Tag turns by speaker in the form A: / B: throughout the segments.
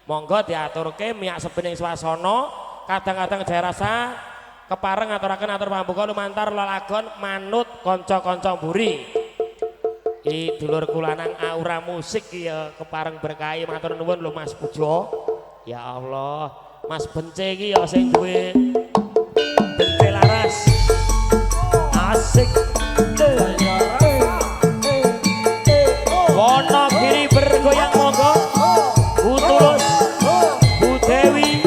A: Monggo diaturke miyak sebening swasana, kadang-kadang saya rasa kepareng aturaken atur pambuka lumantar lelagon manut kanca-kanca mburi. Ki dulur kula nang aura musik ya kepareng berkahi matur nuwun lho Mas Pujo. Ya Allah, Mas Bence iki ya sing duwe bente laras. Asik. Wonogiri bergoyang monggo. Bu Tulus, Bu Dewi.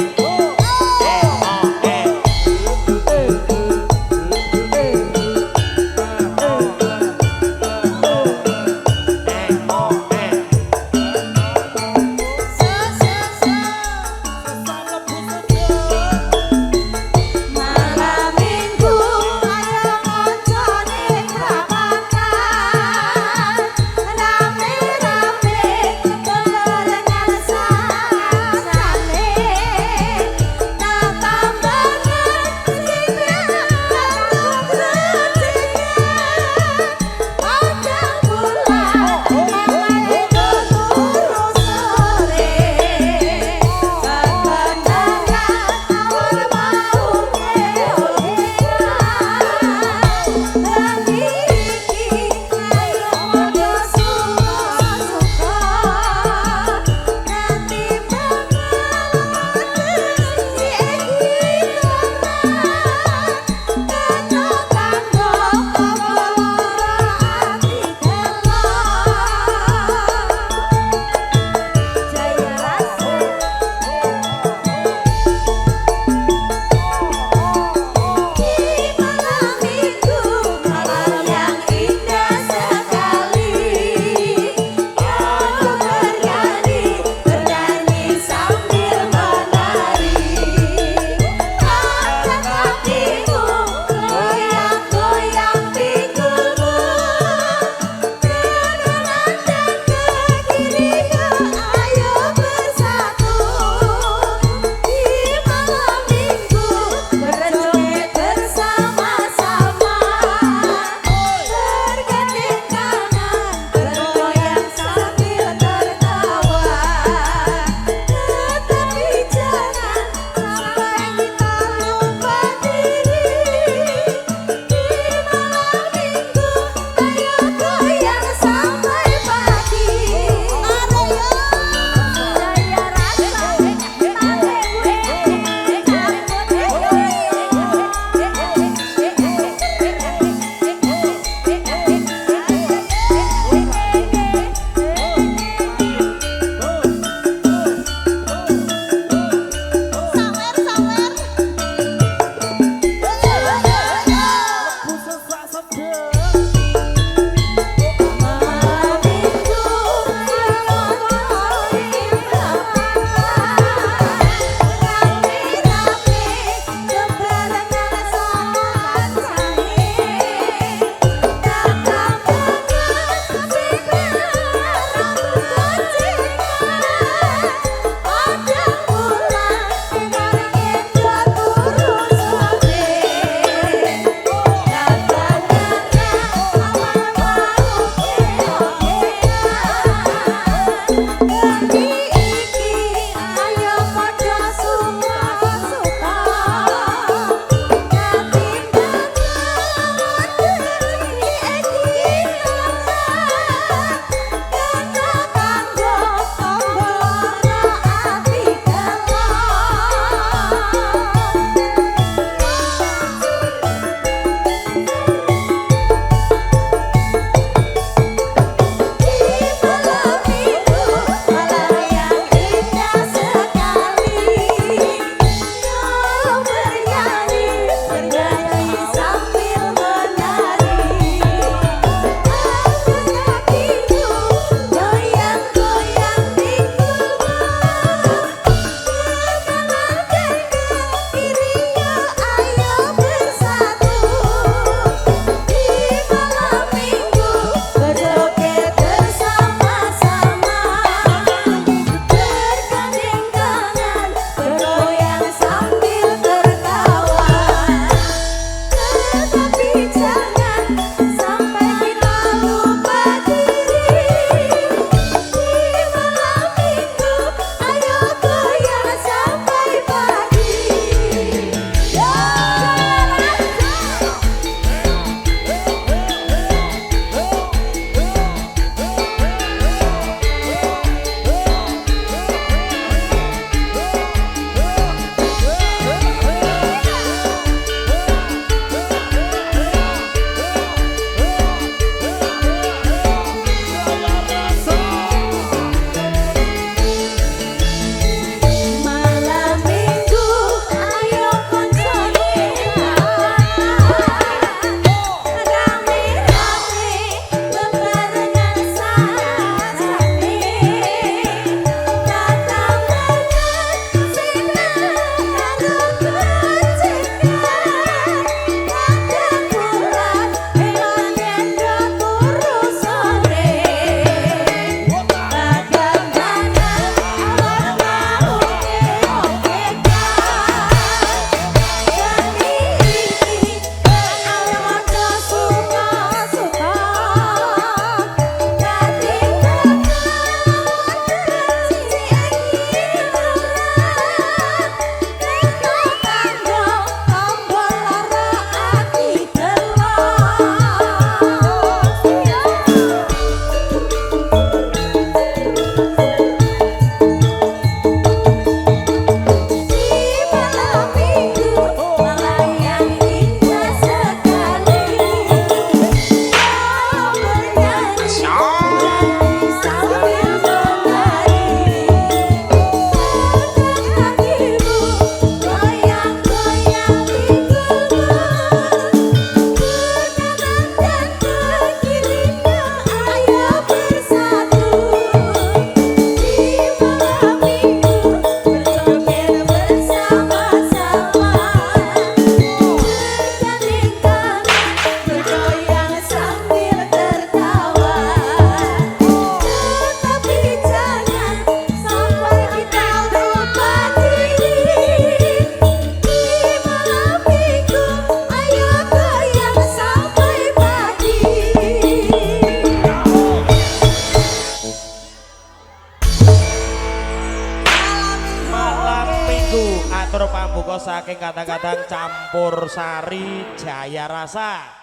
A: atur pambuka saking kadang-kadang campur sari Jaya Rasa.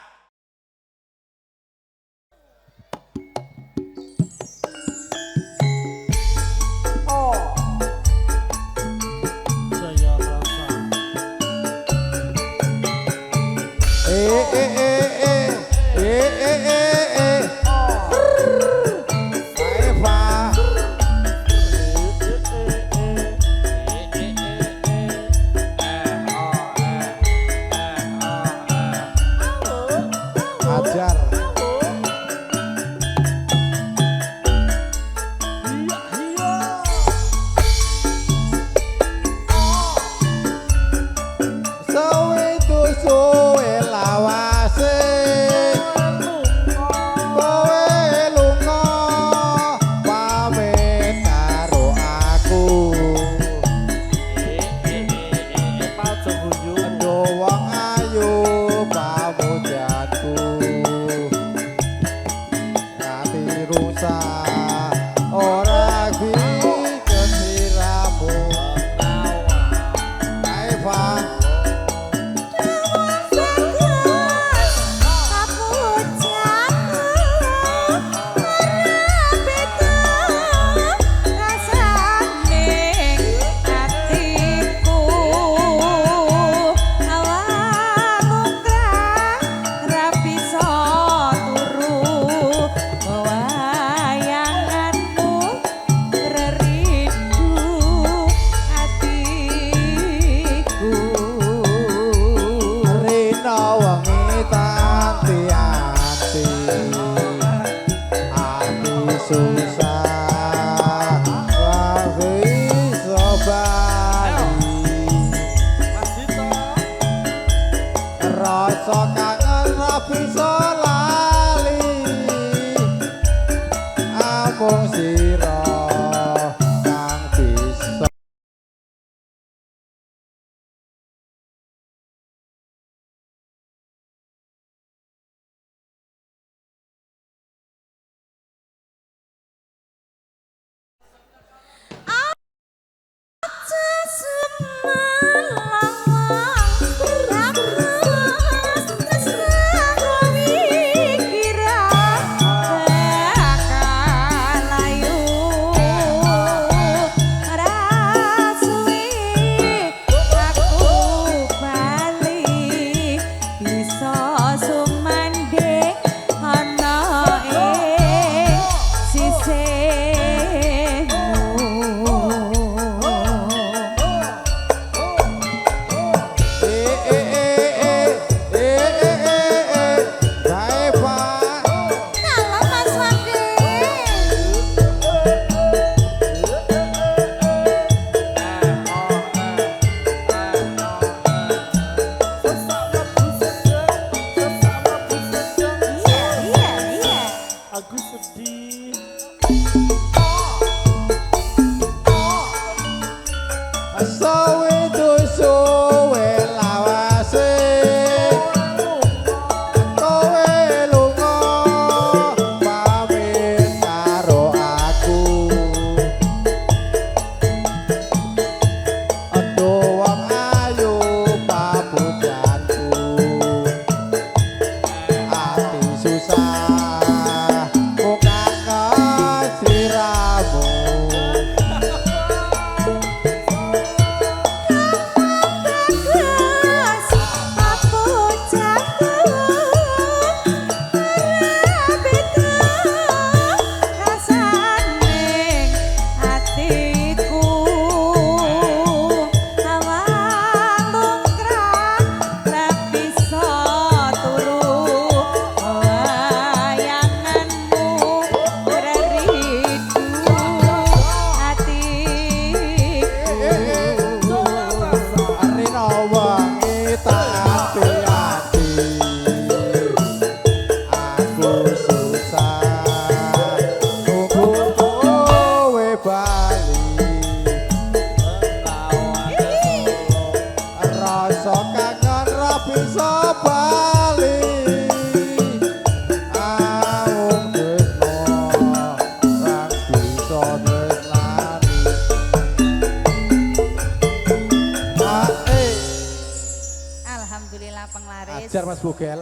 B: laris.
C: Ajar Mas Bogel.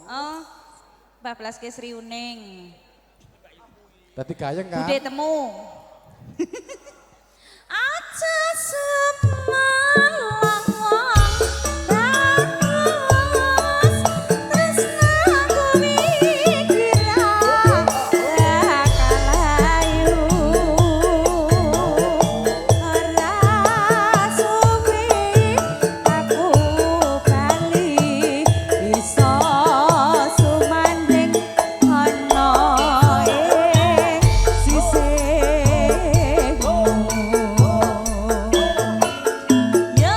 B: Oh, 14 ke Sri Uning.
C: Tadi gayeng kan?
B: Bude temu. Aja semalang wong bagus tresnaku mikira kalayu ora suwi aku bali bisa sumanding ana ing sisihmu. Yo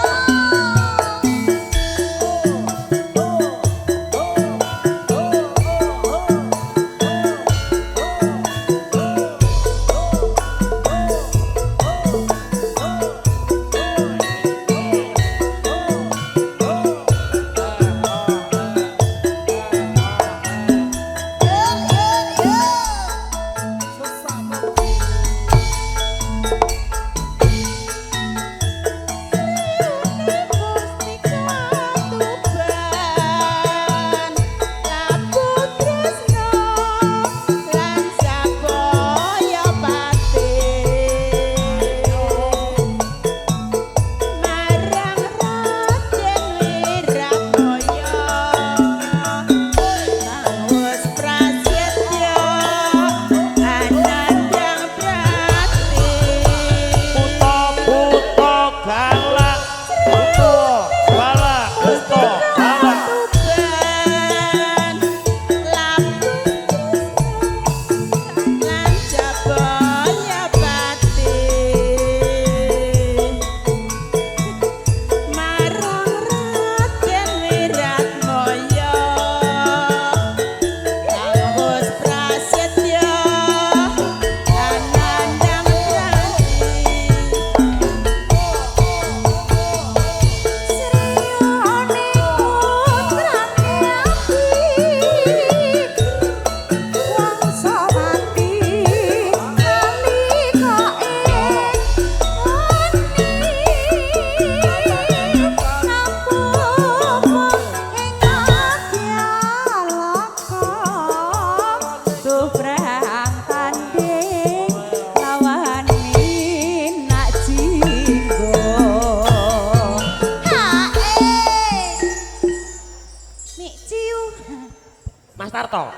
A: Mas Tarto,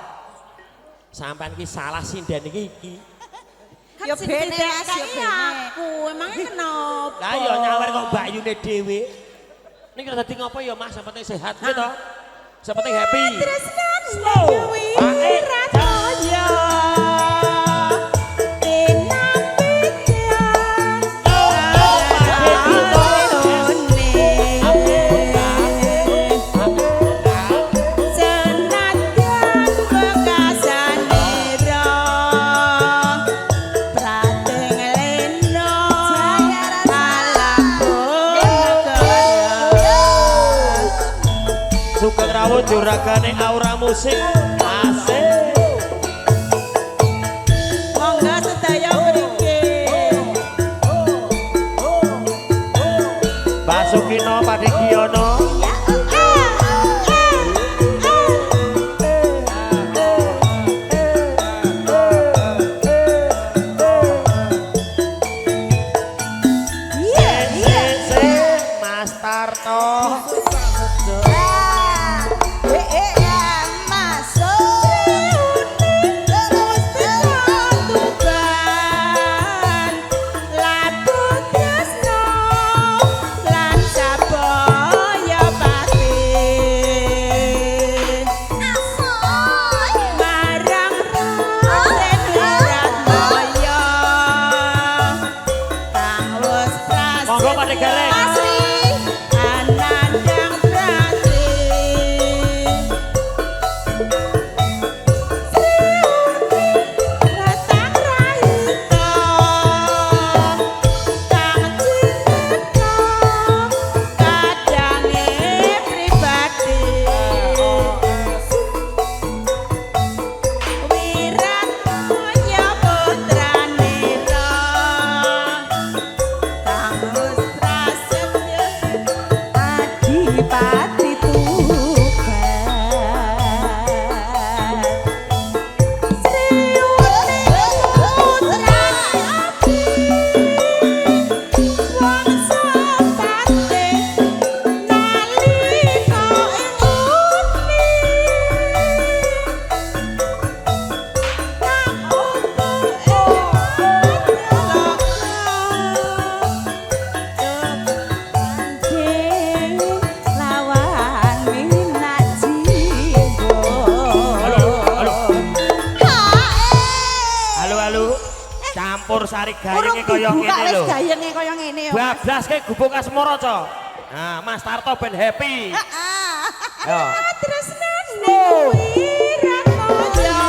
A: sampean ki salah sinden iki.
B: Ya bene kae aku, emangnya kenapa?
A: Lah ya nyawer kok mbakyune dhewe. Niki dadi ngopo ya Mas, penting sehat gitu toh. Sepenting happy.
B: Tresnan Dewi Ratoya.
A: Sugeng rawuh juragane aura musik asik.
B: Monggo sedaya mriki.
A: Basukino Padigiono. Mas Tarto. Monggo Pak Gareng.
B: Terus
A: Nursari
B: Urung
A: gayenge kaya
B: dibuka
A: ngene
B: wis
A: lho.
B: gayenge kaya ngene ya.
A: Bablaske gubuk asmara, Cok. Nah, Mas Tarto ben happy. Yo.
B: Tresnane wirakoyo.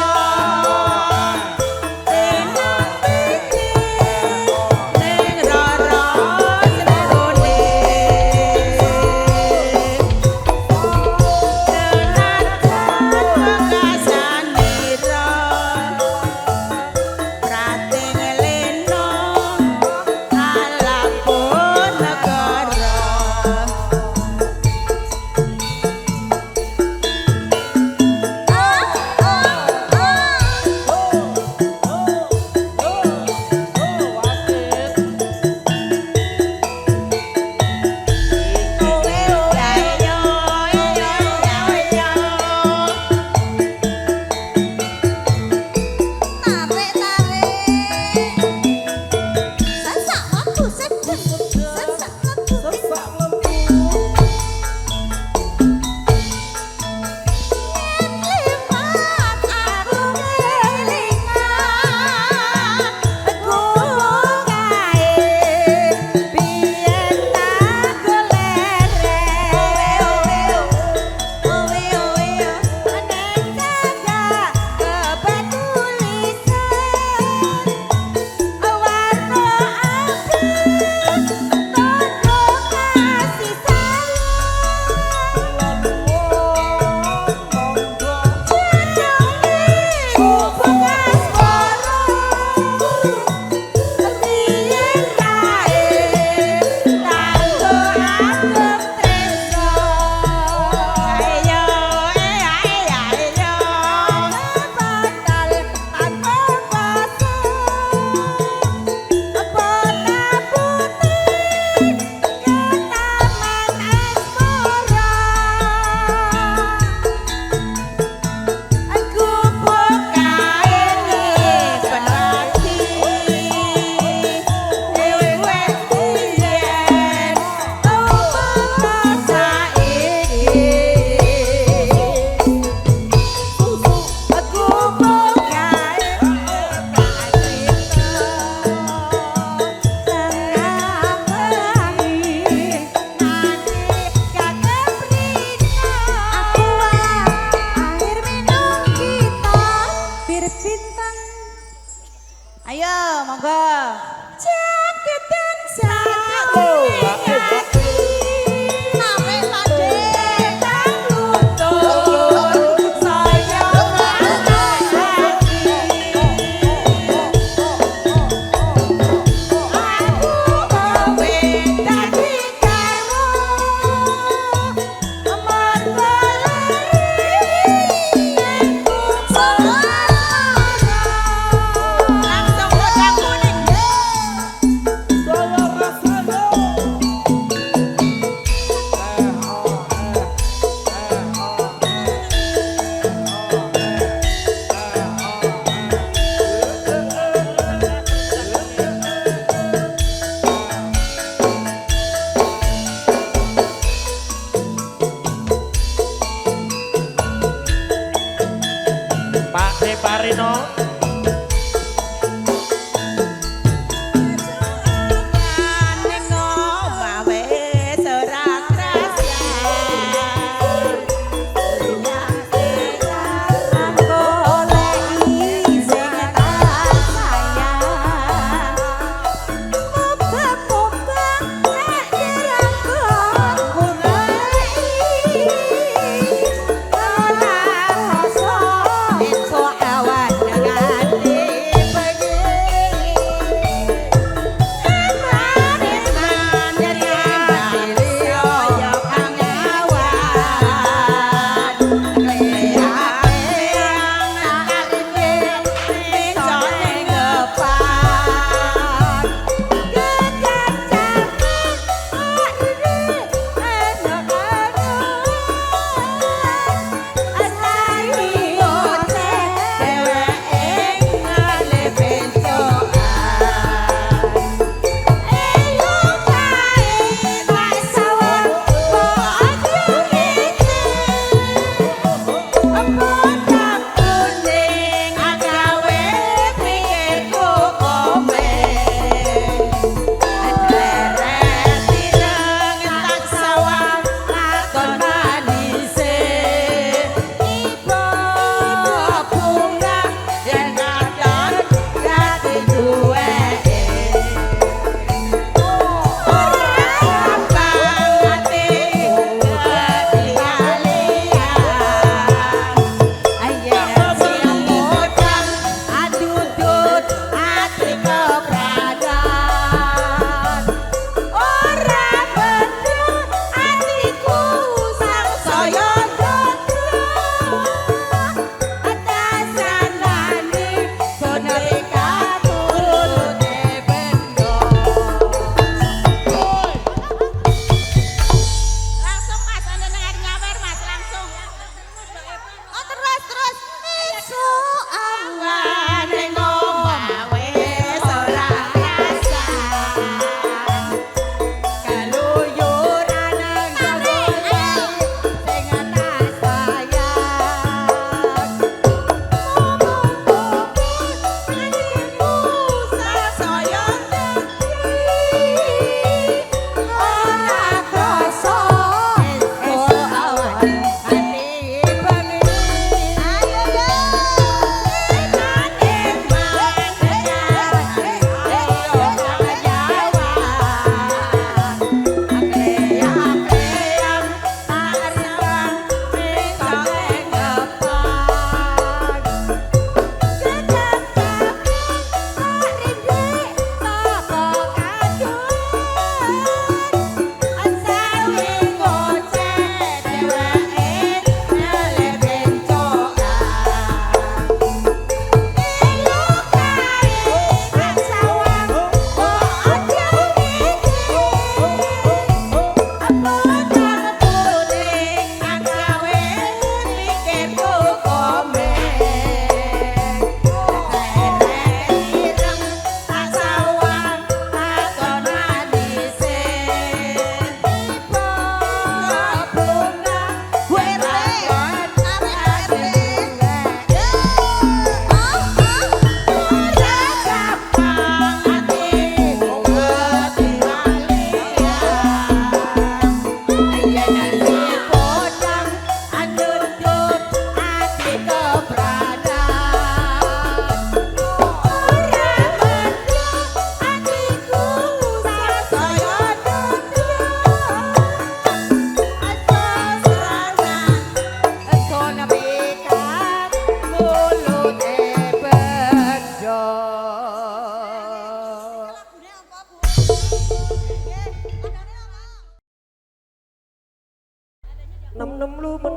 A: nem lumen.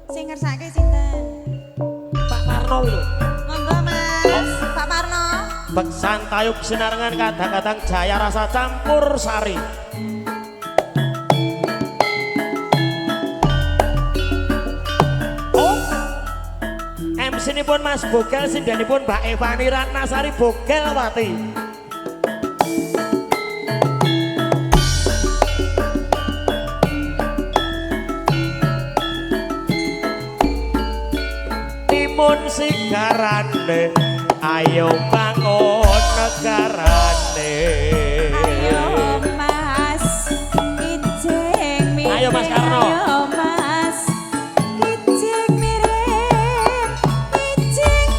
B: Sing ngersake sinten?
A: Pak Parno lho.
B: Monggo Mas, Pak Parno.
A: Beksan tayub sinarengan kadang-kadang jaya rasa campur sari. Oh, MC ini pun Mas Bogel, sindanipun Mbak Evani Ratnasari Bogelwati. Timun sigarane, ayo bangun negarane.
B: Ayo Mas, ijeng miring.
A: Ayo Mas Karno.
B: Ayo Mas, ijeng miring. Ijeng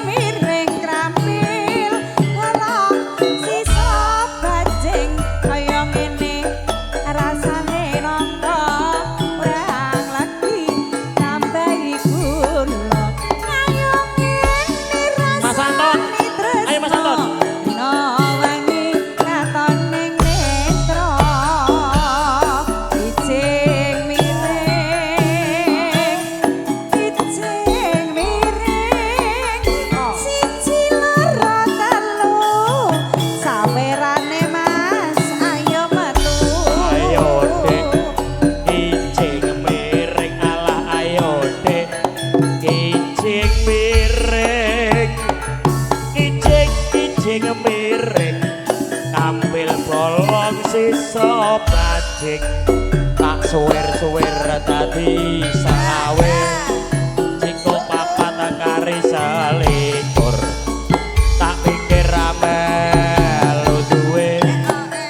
B: miring krampil. Walau sisa bajing kaya ngene rasane nangka urang lagi nambahi gula. Kaya ngene
A: Mas Anton.
B: rasane
A: Ayo Mas Anton.
B: no wangi katon ning netra ijeng miring siji loro telu sawerane Mas ayo metu
A: Ayo dek, ijing miring alah ayo dek, ijing miring, ijing miring, kambil bolong sisa bajing, tak suwer tadi selawe, jiko papat kari selikur, tak pikir melu duwe.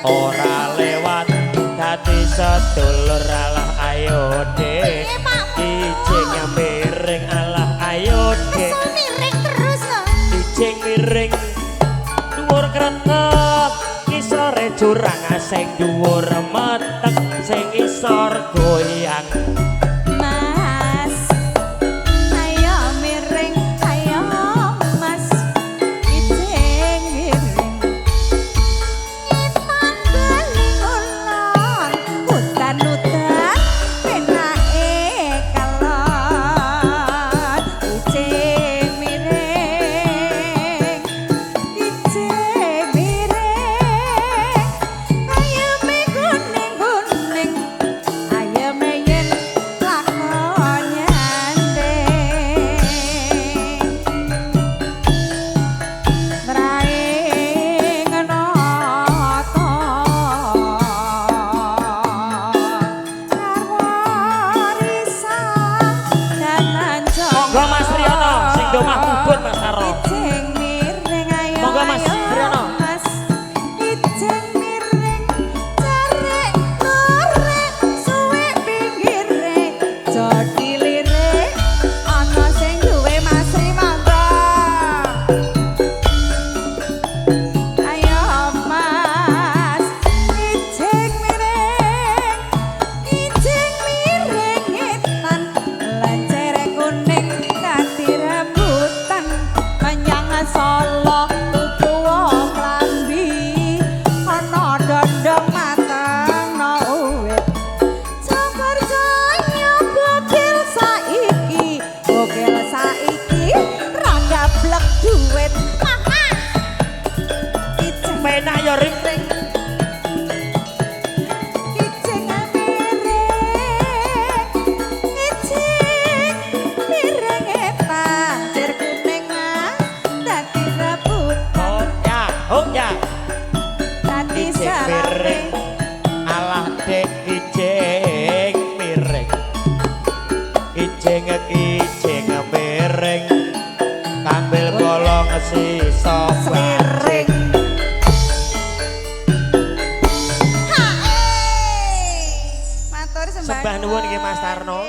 A: Ora lewat dadi sedulur alah ayo dek ijing miring alah ayo dek
B: miring terus lho
A: ijing miring dhuwur kretek ngisore jurang sing dhuwur metek sing isor goyang
B: Mas, ayo miring, ayo Mas, ijeng miring. Ngitan beling ulon, udan-udan, penake kalon. Ijeng miring, ijeng miring. Ayeme kuning-kuning, ayeme yen lakon nyandeng. Mraing nata karwarisan danan
A: Monggo Mas Riono sing domah kubur Mas Karno.
B: ijeng miring ayo
A: Monggo, Mas
B: ayo,
A: Riono.
B: Mas ijeng miring carek norek suwe pinggire jodi lirik ana sing duwe Mas Rimangga ayo Mas ijeng miring ngitan lancere kuning kanthi rambutan menyang Solo tuku klambi ana dondong mateng no uwit Jakartanya bogel saiki ra gablek duit maka ijeng
A: Penak yo ring-ring.
B: ijeng miring pasir kuning Mas dadi rebutan
A: Oh ya,
B: dadi
A: ijing
B: sarape
A: miring alah dek ijing miring ijing miring kambil bolong sisa bajing
B: matur
A: sembah nuwun nggih Mas Tarno.